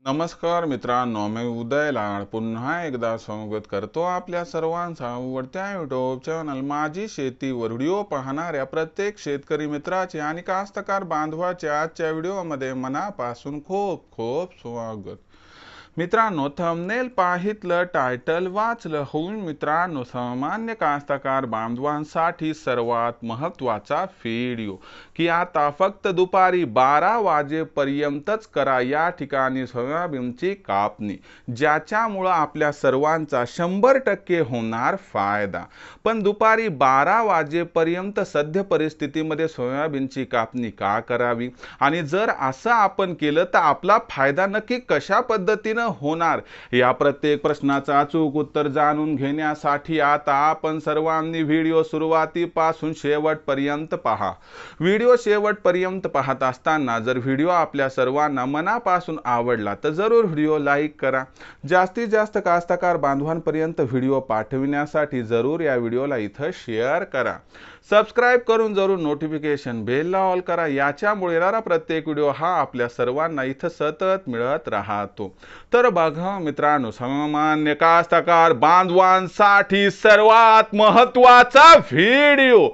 नमस्कार मित्रांनो, मी उदय लाड पुन्हा एकदा स्वागत करतो आपल्या सर्वांचा आवडत्या यूट्यूब चॅनल माझी शेतीवर व्हिडिओ पाहणाऱ्या प्रत्येक शेतकरी मित्राचे आणि कास्तकार बांधवाचे आजच्या व्हिडिओमध्ये मनापासून खूप खूप स्वागत। मित्रांनो, थंबनेल पाहितलं, टायटल वाचलं होऊन मित्रांनो, सामान्य कास्तकार बांधवांसाठी सर्वात महत्त्वाचा व्हिडिओ की आता फक्त दुपारी 12 वाजेपर्यंतच करा या ठिकाणी सोयाबीनची कापणी, ज्याच्यामुळे आपल्या सर्वांचा 100% होणार फायदा। पण दुपारी 12 वाजेपर्यंत सध्या परिस्थितीमध्ये सोयाबीनची कापणी का करावी आणि जर असं आपण केलं तर आपला फायदा नक्की कशा पद्धतीने होणार, या प्रत्येक प्रश्नाचं अचूक उत्तर जाणून घेण्यासाठी आता आपण सर्वांनी व्हिडिओ सुरुवातीपासून शेवटपर्यंत पहा। व्हिडिओ शेवटपर्यंत पाहत असताना जर व्हिडिओ आपल्या सर्वांना मनापासून आवडला तर जरूर व्हिडिओ लाईक करा। जास्तीत जास्त कास्तकार बांधवांपर्यंत व्हिडिओ पाठविण्यासाठी जरूर या व्हिडिओला इथं शेअर करा। सबस्क्राइब करून जरूर नोटिफिकेशन बेलला ऑल करा, याच्यामुळे येणारा प्रत्येक व्हिडिओ हा आपल्या सर्वांना इथं सतत मिळत राहतो। तर बघा मित्रांनो, सामान्य कास्तकार बांधवांसाठी सर्वात महत्त्वाचा व्हिडिओ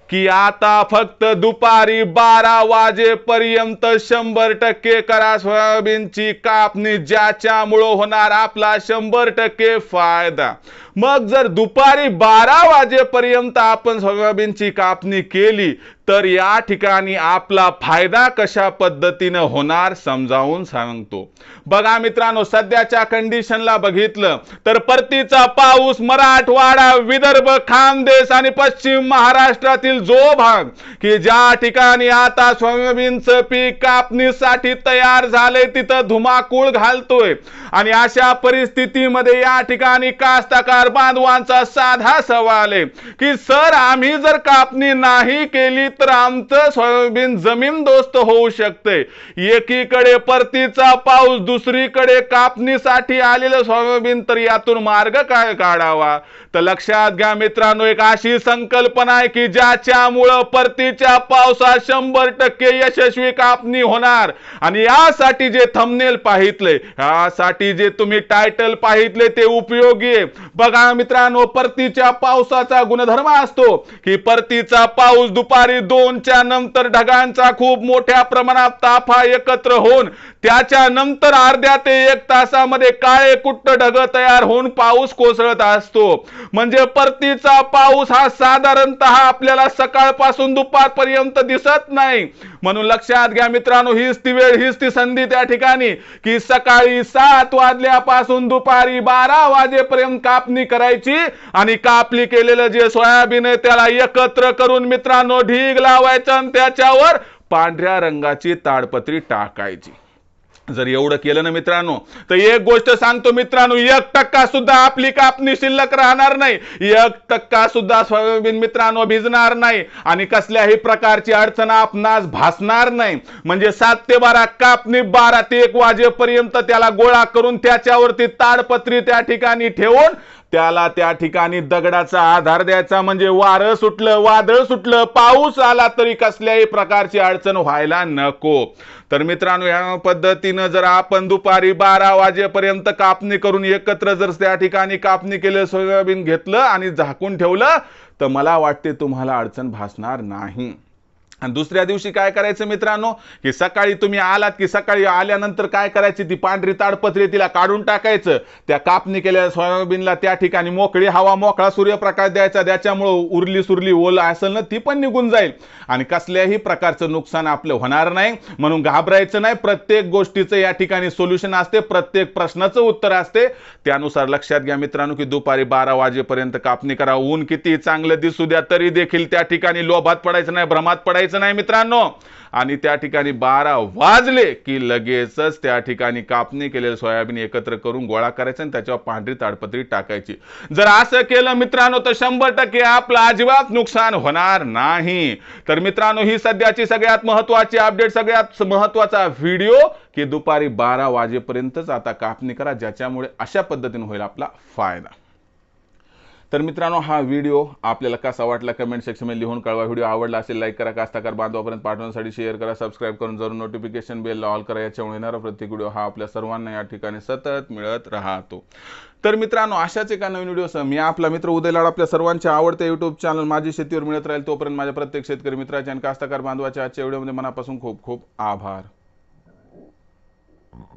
की आता फक्त दुपारी 12 वाजेपर्यंत 100% करा सोयाबीनची कापणी, ज्याच्यामुळे होणार आपला 100% फायदा। मग जर दुपारी 12 वाजेपर्यंत आपण सोयाबीनची कापणी केली तर या ठिकाणी आपला फायदा कशा पद्धतीने होणार समजावून सांगतो। बघा मित्रांनो, सध्याच्या कंडिशनला बघितलं तर परतीचा पाऊस मराठवाडा, विदर्भ, खानदेश आणि पश्चिम महाराष्ट्रातील जो भाग की ज्या ठिकाणी आता सोयाबीनचं पीक कापणीसाठी तयार झाले तिथं धुमाकूळ घालतोय। आणि अशा परिस्थितीमध्ये या ठिकाणी कास्तकार बांधवांचा साधा सवाल आहे की सर, आम्ही जर कापणी नाही केली तर आमचं सोयाबीन जमीनदोस्त होऊ शकते। एकीकडे परतीचा पाऊस, दुसरीकडे कापणीसाठी आलेलं सोयाबीन, तर यातून मार्ग काय काढावा? तर लक्षात घ्या मित्रांनो, एक अशी संकल्पना आहे की ज्याच्यामुळे परतीच्या पावसात 100% यशस्वी कापणी होणार। आणि यासाठी जे थंबनेल पाहितले, यासाठी जे तुम्ही टायटल पाहितले ते उपयोगी आहे। बघा मित्रांनो, परतीच्या पावसाचा गुणधर्म असतो की परतीचा पाऊस दुपारी 2च्या नंतर ढगांचा खूप मोठ्या प्रमाणात ताफा एकत्र होऊन त्याच्या नंतर अर्ध्या ते 1 तासामध्ये काळे कुट्ट ढग तयार होऊन पाऊस कोसळत असतो। म्हणजे परतीचा पाऊस हा साधारणतः आपल्याला सकाळपासून दुपारपर्यंत दिसत नाही। म्हणून लक्षात घ्या मित्रांनो, हीच ती वेळ, हीच ती संधी त्या ठिकाणी की सकाळी 7 वाजल्यापासून दुपारी 12 वाजेपर्यंत कापणी करायची आणि कापणी केलेलं जे सोयाबीन आहे त्याला एकत्र करून मित्रांनो ढीग लावायचा आणि त्याच्यावर पांढऱ्या रंगाची ताडपत्री टाकायची। जर एवढं केलं ना मित्रांनो, तर एक गोष्ट सांगतो मित्रांनो, 1% सुद्धा आपली कापणी शिल्लक राहणार नाही। 1% सुद्धा सोयाबीन मित्रांनो भिजणार नाही आणि कसल्याही प्रकारची अडचण आपणास भासणार नाही। म्हणजे 7 ते 12 कापणी, 12 ते 1 वाजेपर्यंत त्याला गोळा करून त्याच्यावरती ताडपत्री त्या ठिकाणी ठेवून त्याला त्या ठिकाणी दगडाचा आधार द्यायचा। म्हणजे वारं सुटलं, वादळ सुटलं, पाऊस आला तरी कसल्याही प्रकारची अडचण व्हायला नको। तर मित्रांनो, या पद्धतीने जर आपण दुपारी 12 वाजेपर्यंत कापणी करून एकत्र जर त्या ठिकाणी कापणी केलं, सोयाबीन घेतलं आणि झाकून ठेवलं, तर मला वाटते तुम्हाला अडचण भासणार नाही। आणि दुसऱ्या दिवशी काय करायचं मित्रांनो, की सकाळी तुम्ही आलात की सकाळी आल्यानंतर काय करायची, ती पांढरी ताडपत्री तिला काढून टाकायचं। त्या कापणी केलेल्या सोयाबीनला त्या ठिकाणी मोकळी हवा, मोकळा सूर्यप्रकाश द्यायचा, त्याच्यामुळे उरली सुरली ओल असेल ना ती पण निघून जाईल आणि कसल्याही प्रकारचं नुकसान आपलं होणार नाही। म्हणून घाबरायचं नाही, प्रत्येक गोष्टीचं या ठिकाणी सोल्युशन असते, प्रत्येक प्रश्नाचं उत्तर असते। त्यानुसार लक्षात घ्या मित्रांनो की दुपारी 12 वाजेपर्यंत कापणी करा। ऊन किती चांगलं दिसू द्या तरी देखील त्या ठिकाणी लोभात पडायचं नाही, भ्रमात पडायचं नाही मित्रांनो। आणि त्या ठिकाणी 12 वाजले की लगेचच त्या ठिकाणी कापणी केलेलं सोयाबीन एकत्र करून गोळा करायचा आणि त्याच्यावर पांढरी ताडपत्री टाकायची। जर असं केलं मित्रांनो तर 100% आपलं अजिबात नुकसान होणार नाही। तर मित्रांनो, ही सध्याची सगळ्यात महत्त्वाची अपडेट, सगळ्यात महत्त्वाचा व्हिडिओ की दुपारी 12 वाजेपर्यंतच आता कापणी करा, ज्याच्यामुळे अशा पद्धतीने होईल आपला फायदा। तर मित्रांनो, हा व्हिडिओ आपल्याला कसा वाटला कमेंट सेक्शनमध्ये लिहून कळवा. व्हिडिओ आवडला असेल लाईक करा, कास्तकार बांधवापर्यंत पाठवण्यासाठी शेअर करा, सबस्क्राईब करून जरूर नोटिफिकेशन बेल ऑल करा. याच्यामुळे येणारा प्रत्येक व्हिडिओ हा आपल्या सर्वांना या ठिकाणी सतत मिळत राहतो. तर मित्रांनो, अशाच एका नवीन व्हिडिओसह मी आपला मित्र उदय लाड आपल्या सर्वांच्या आवडत्या युट्यूब चॅनल माझी शेतीवर मिळत राहील. तोपर्यंत माझ्या प्रत्येक शेतकरी मित्राच्या आणि कास्तकार बांधवाच्या आजच्या व्हिडिओमध्ये मनापासून खूप खूप आभार.